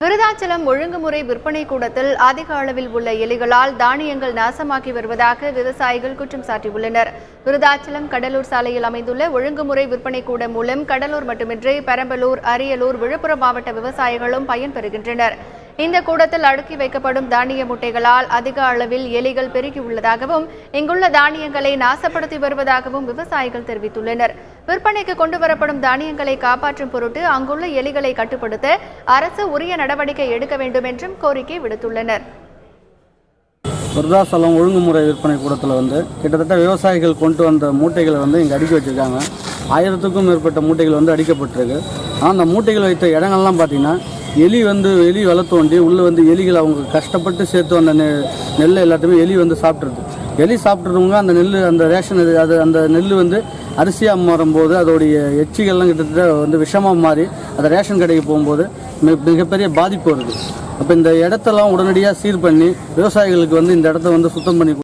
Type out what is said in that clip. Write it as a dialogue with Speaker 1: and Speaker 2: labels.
Speaker 1: விருதாச்சலம் ஒழுங்குமுறை விற்பனை கூடத்தில் அதிக அளவில் உள்ள எலிகளால் தானியங்கள் நாசமாக்கி வருவதாக விவசாயிகள் குற்றம் சாட்டியுள்ளனர். விருதாச்சலம் கடலூர் சாலையில் அமைந்துள்ள ஒழுங்குமுறை விற்பனை கூடம் மூலம் கடலூர் மட்டுமின்றி பெரம்பலூர், அரியலூர், விழுப்புரம் மாவட்ட விவசாயிகளும் பயன்பெறுகின்றனர். இந்த கூடத்தில் அடுக்கி வைக்கப்படும் தானிய முட்டைகளால் அதிக அளவில் எலிகள் பெருகியுள்ளதாகவும் இங்குள்ள தானியங்களை நாசப்படுத்தி வருவதாகவும் விவசாயிகள் தெரிவித்துள்ளனர். விற்பனைக்கு கொண்டுவரப்படும் தானியங்களை காப்பாற்றும் பொருட்டு அங்குள்ள எலிகளை கட்டுப்படுத்த அரசு உரிய நடவடிக்கை எடுக்க வேண்டும் என்றும் கோரிக்கை விடுத்துள்ளனர்.
Speaker 2: விருதாச்சலம் ஒழுங்குமுறை விற்பனை கூடத்தில் கிட்டத்தட்ட விவசாயிகள் கொண்டு வந்த மூட்டைகளை இங்கே அடுக்கி வச்சிருக்காங்க. 1000க்கும் மேற்பட்ட மூட்டைகள் அடிக்கப்பட்டிருக்கு. ஆனால் அந்த மூட்டைகள் வைத்த இடங்கள்லாம் பார்த்தீங்கன்னா எலி வெலை தோண்டி உள்ளே எலிகள் அவங்க கஷ்டப்பட்டு சேர்த்து வந்த நெல்லை எல்லாத்தையுமே எலி சாப்பிட்ருது. எலி சாப்பிட்றவங்க அந்த நெல், அந்த ரேஷன், அந்த நெல் அரிசியாக மாறும்போது அதோடைய எச்சிகள்லாம் கிட்டத்தட்ட விஷமாக மாறி அந்த ரேஷன் கடைக்கு போகும்போது மிகப்பெரிய பாதிப்பு வருது. அப்போ இந்த இடத்தெல்லாம் உடனடியாக சீர் பண்ணி விவசாயிகளுக்கு இந்த இடத்த சுத்தம் பண்ணி